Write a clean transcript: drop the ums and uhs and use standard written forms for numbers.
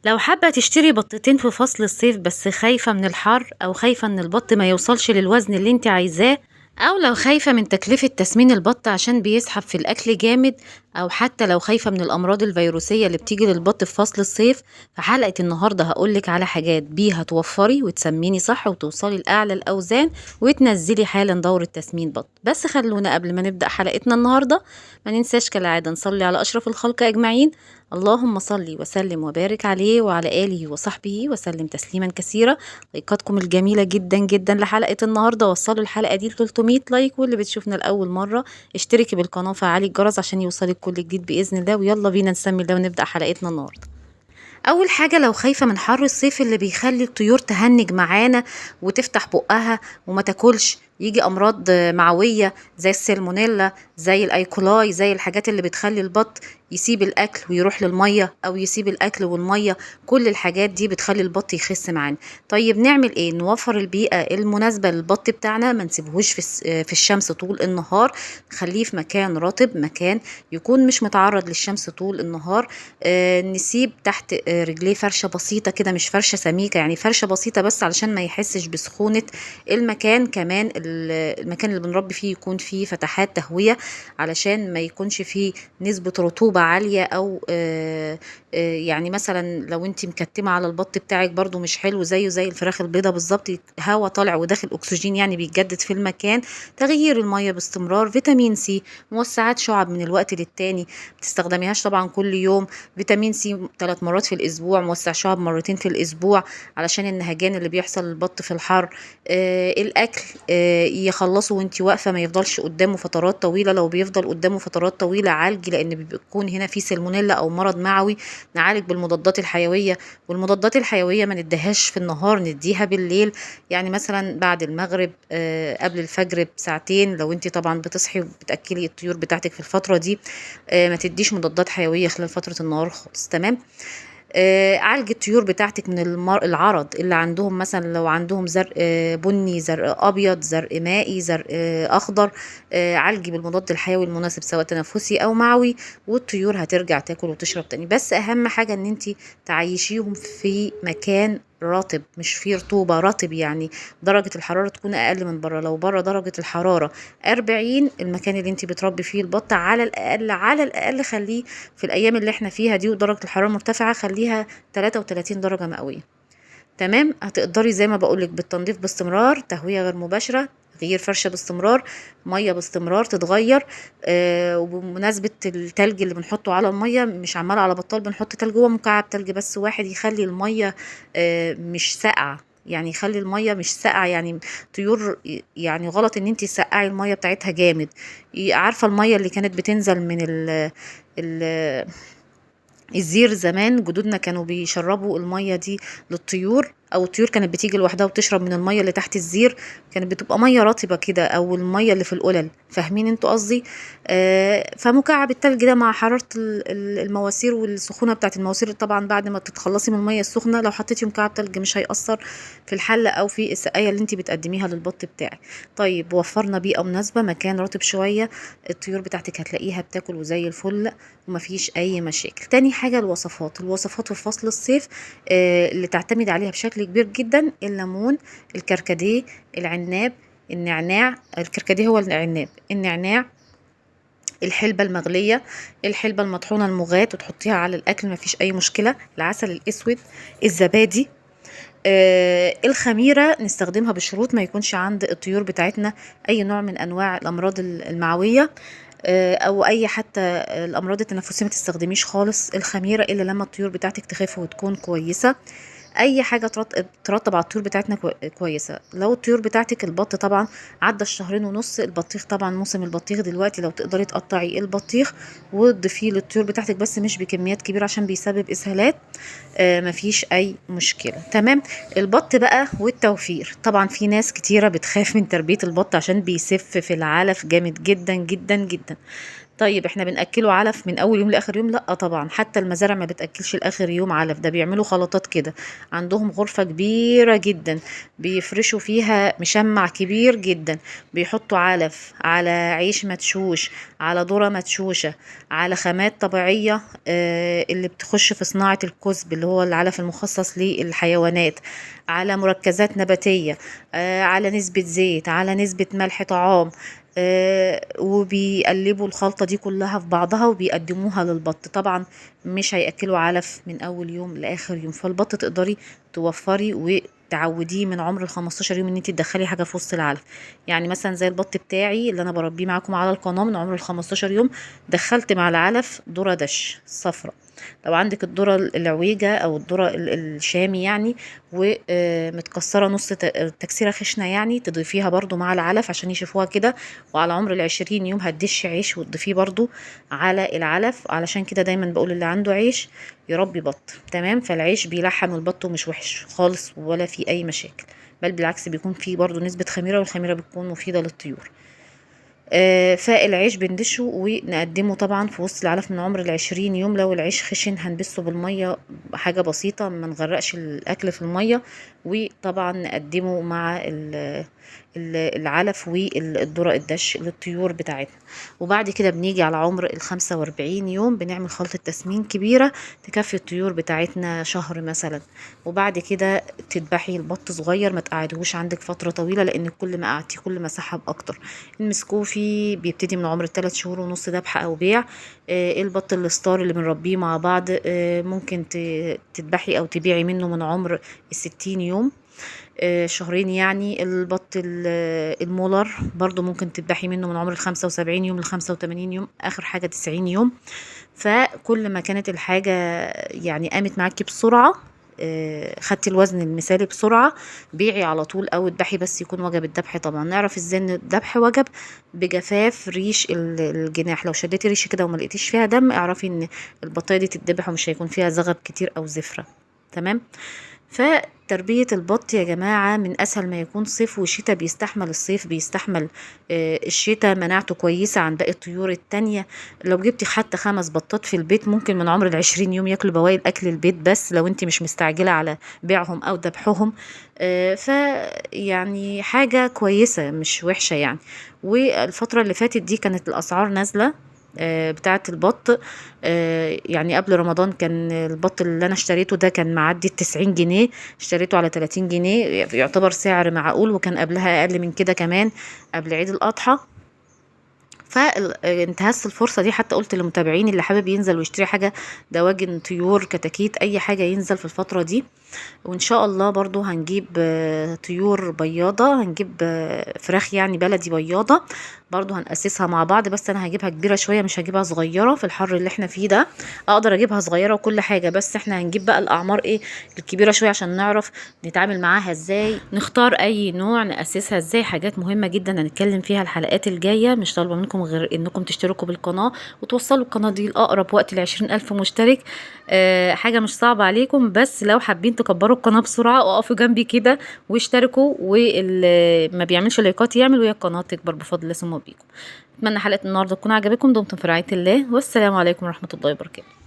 لو حابة تشتري بطتين في فصل الصيف بس خايفة من الحر أو خايفة إن البط ما يوصلش للوزن اللي انت عايزاه، أو لو خايفة من تكلفة تسمين البط عشان بيسحب في الأكل جامد، أو حتى لو خايفة من الأمراض الفيروسية اللي بتيجي للبط في فصل الصيف، فحلقة النهاردة هقولك على حاجات بيها توفري وتسميني صح وتوصلي لأعلى الأوزان وتنزلي حالا دورة تسمين بط. بس خلونا قبل ما نبدأ حلقتنا النهاردة ما ننساش كالعادة نصلي على أشرف الخلق أجمعين. اللهم صل وسلم وبارك عليه وعلى آله وصحبه وسلم تسليما كثيرا. لايكاتكم الجميلة جدا جدا لحلقة النهاردة وصلوا الحلقة دي ل 300 لايك، واللي بتشوفنا لأول مرة اشتركي بالقناة وفعلي الجرس عشان يوصلك كل جديد بإذن الله. ويلا بينا نسمي الله ونبدأ حلقتنا النهاردة. اول حاجه، لو خايفه من حر الصيف اللي بيخلي الطيور تهنج معانا وتفتح بقها وما تاكلش، يجي امراض معويه زي السالمونيلا زي الايكولاي، زي الحاجات اللي بتخلي البط يسيب الاكل ويروح للميه او يسيب الاكل والميه، كل الحاجات دي بتخلي البط يخس معانا. طيب نعمل ايه؟ نوفر البيئه المناسبه للبط بتاعنا، ما نسيبهوش في الشمس طول النهار، نخليه في مكان رطب، مكان يكون مش متعرض للشمس طول النهار. نسيب تحت رجليه فرشة بسيطة كده، مش فرشة سميكة، يعني فرشة بسيطة بس علشان ما يحسش بسخونة المكان. كمان المكان اللي بنربي فيه يكون فيه فتحات تهوية علشان ما يكونش فيه نسبة رطوبة عالية، او يعني مثلا لو انت مكتمة على البط بتاعك برضو مش حلو، زيه زي الفراخ البيضة بالظبط، هوا طالع وداخل اكسجين يعني بيتجدد في المكان. تغيير المية باستمرار، فيتامين سي، موسعات شعب من الوقت للتاني، متستخدميهاش طبعا كل يوم. فيتامين سي 3 مرات في الاسبوع، موسع شعب مرتين في الاسبوع علشان النهجان اللي بيحصل للبط في الحر. الاكل يخلصه وانتي واقفه، ما يفضلش قدامه فترات طويله، لو بيفضل قدامه فترات طويله عالجي، لان بيكون هنا في سالمونيلا او مرض معوي، نعالج بالمضادات الحيويه. والمضادات الحيويه ما نديهاش في النهار، نديها بالليل، يعني مثلا بعد المغرب قبل الفجر بساعتين، لو انتي طبعا بتصحي وبتاكلي الطيور بتاعتك في الفتره دي. ما تديش مضادات حيويه خلال فتره النهار خالص. تمام. عالج الطيور بتاعتك من العرض اللي عندهم، مثلا لو عندهم زرق بني، زرق ابيض، زرق مائي، زرق اخضر، عالجي بالمضاد الحيوي المناسب سواء تنفسي او معوي، والطيور هترجع تاكل وتشرب تاني. بس اهم حاجه ان انت تعيشيهم في مكان رطب، مش فيه رطوبة، رطب يعني درجة الحرارة تكون أقل من بره. لو بره درجة الحرارة 40، المكان اللي انت بتربي فيه البط على الأقل على الأقل خليه في الأيام اللي احنا فيها دي ودرجة الحرارة مرتفعة خليها 33 درجة مئوية. تمام. هتقدري زي ما بقولك بالتنظيف باستمرار، تهوية غير مباشرة، تغيير فرشة باستمرار، مية باستمرار تتغير. وبمناسبة التلج اللي بنحطه على المية، مش عمال على بطال بنحط تلج، هو مكعب تلج بس واحد يخلي المية مش ساقعة، يعني يخلي المية مش ساقعة. يعني طيور، يعني غلط ان انتي تسقعي المية بتاعتها جامد. عارفة المية اللي كانت بتنزل من ال الزير زمان، جدودنا كانوا بيشربوا المية دي للطيور، او الطيور كانت بتيجي لوحدها وتشرب من المية اللي تحت الزير، كانت بتبقى مية رطبة كده، او المية اللي في القلل، فاهمين انتوا قصدي؟ فمكعب التلج ده مع حرارة المواسير والسخونة بتاعت المواسير، طبعا بعد ما تتخلصي من المية السخنة لو حطيتي مكعب تلج مش هيأثر في الحلة او في السقاية اللي انت بتقدميها للبط بتاعك. طيب وفرنا بيئة مناسبة، مكان رطب شوية، الطيور بتاعتك هتلاقيها بتاكل وزي الفل ومفيش اي مشاكل. تاني حاجة الوصفات في فصل الصيف اللي تعتمد عليها بشكل كبير جدا: الليمون، الكركديه، العناب، النعناع. الكركديه هو العناب، النعناع، الحلبة المغلية، الحلبة المطحونة المغات وتحطيها على الأكل مفيش أي مشكلة، العسل الأسود، الزبادي. الخميرة نستخدمها بشروط ما يكونش عند الطيور بتاعتنا أي نوع من أنواع الأمراض المعوية، او اي حتى الامراض التنفسيه ما تستخدميش خالص الخميره الا لما الطيور بتاعتك تخف وتكون كويسه. اي حاجه ترطب على الطيور بتاعتنا كويسه. لو الطيور بتاعتك البط طبعا عدى الشهرين ونص، البطيخ طبعا موسم البطيخ دلوقتي، لو تقدري تقطعي البطيخ وتضيفيه للطيور بتاعتك بس مش بكميات كبيره عشان بيسبب اسهالات، مفيش اي مشكله. تمام. البط بقى والتوفير، طبعا في ناس كتيره بتخاف من تربيه البط عشان بيسف في العلف جامد جدا جدا جدا. طيب احنا بنأكله علف من اول يوم لاخر يوم؟ لا طبعا، حتى المزارع ما بتأكلش لاخر يوم علف، ده بيعملوا خلطات كده. عندهم غرفة كبيرة جدا بيفرشوا فيها مشمع كبير جدا، بيحطوا علف على عيش مدشوش، على ذرة مدشوشة، على خامات طبيعية اللي بتخش في صناعة الكسب اللي هو العلف المخصص للحيوانات، على مركزات نباتية، على نسبة زيت، على نسبة ملح طعام. وبيقلبوا الخلطة دي كلها في بعضها وبيقدموها للبط. طبعا مش هيأكلوا علف من أول يوم لآخر يوم، فالبط تقدري توفري وتعوديه من عمر ال15 يوم ان انت تدخلي حاجه في وسط العلف. يعني مثلا زي البط بتاعي اللي انا بربيه معاكم على القناه، من عمر ال15 يوم دخلت مع العلف ذره دش صفراء. لو عندك الذره العويجه او الذره الشامي يعني، ومتكسره نص تكسيره خشنه يعني، تضيفيها برضو مع العلف عشان يشوفوها كده. وعلى عمر ال20 يوم هتدشي عيش وتضيفيه برضو على العلف. علشان كده دايما بقول اللي عنده عيش يربي بط. تمام، فالعيش بيلحم البط ومش وحش خالص ولا في اي مشاكل، بل بالعكس بيكون فيه برضو نسبة خميرة، والخميرة بتكون مفيدة للطيور. فالعيش بندشه ونقدمه طبعا في وسط العلف من عمر ال20 يوم. لو العيش خشن هنبسه بالمية حاجة بسيطة، ما نغرقش الأكل في المية. وطبعا نقدمه مع العلف والذرة الدش للطيور بتاعتنا. وبعد كده بنيجي على عمر ال45 يوم بنعمل خلطة تسمين كبيرة تكفي الطيور بتاعتنا شهر مثلا. وبعد كده تذبحي البط صغير، ما تقعدهوش عندك فترة طويلة، لأن كل ما قعدتيه كل ما سحب أكتر. المسكوفي بيبتدي من عمر 3 شهور ونص ذبح أو بيع. البط الستار اللي بنربيه مع بعض ممكن تذبحي أو تبيعي منه من عمر ال60 يوم، شهرين يعني. البط المولر برضو ممكن تذبحي منه من عمر ال75 يوم ل85 يوم، آخر حاجة 90 يوم. فكل ما كانت الحاجة يعني قامت معاكي بسرعة، خدتي الوزن المثالي بسرعة، بيعي على طول او اذبحي، بس يكون وجب الذبح. طبعا نعرف ازاي ان الذبح وجب؟ بجفاف ريش الجناح. لو شديتي ريش كده وما لقيتيش فيها دم، اعرفي ان البطايه دي تتذبح ومش هيكون فيها زغب كتير او زفرة. تمام. فتربية البط يا جماعة من أسهل ما يكون. صيف وشتاء، بيستحمل الصيف، بيستحمل الشتاء، مناعته كويسة عن باقي الطيور التانية. لو جبتي حتى 5 بطات في البيت ممكن من عمر ال20 يوم ياكلوا بواقي الأكل البيت، بس لو انت مش مستعجلة على بيعهم أو ذبحهم. يعني حاجة كويسة مش وحشة يعني. والفترة اللي فاتت دي كانت الأسعار نازلة بتاعة البط. يعني قبل رمضان كان البط اللي انا اشتريته ده كان معدي 90 جنيه، اشتريته على 30 جنيه، يعتبر سعر معقول. وكان قبلها اقل من كده كمان قبل عيد الاضحى. فانتهزت الفرصة دي، حتى قلت للمتابعين اللي حابب ينزل ويشتري حاجة دواجن، طيور، كتاكيت، اي حاجة ينزل في الفترة دي. وان شاء الله برضو هنجيب طيور بياضة، هنجيب فراخ يعني بلدي بياضة برضو هنأسسها مع بعض. بس انا هجيبها كبيرة شوية، مش هجيبها صغيرة في الحر اللي احنا فيه ده. اقدر اجيبها صغيرة وكل حاجة، بس احنا هنجيب بقى الاعمار ايه الكبيرة شوية عشان نعرف نتعامل معاها ازاي، نختار اي نوع نأسسها ازاي. حاجات مهمة جدا هنتكلم فيها الحلقات الجاية. مش طالبة منكم غير انكم تشتركوا بالقناة وتوصلوا القناة دي لأقرب وقت ل20,000 مشترك. حاجة مش صعبة عليكم، بس لو حابين تكبروا القناة بسرعة اقفوا جنبي كده واشتركوا، واللي ما بيعملش لايكات يعمل، وهي القناة تكبر بفضل الله ثم بيكم. اتمنى حلقة النهاردة تكون عجبكم. دمتم في رعاية الله، والسلام عليكم ورحمة الله وبركاته.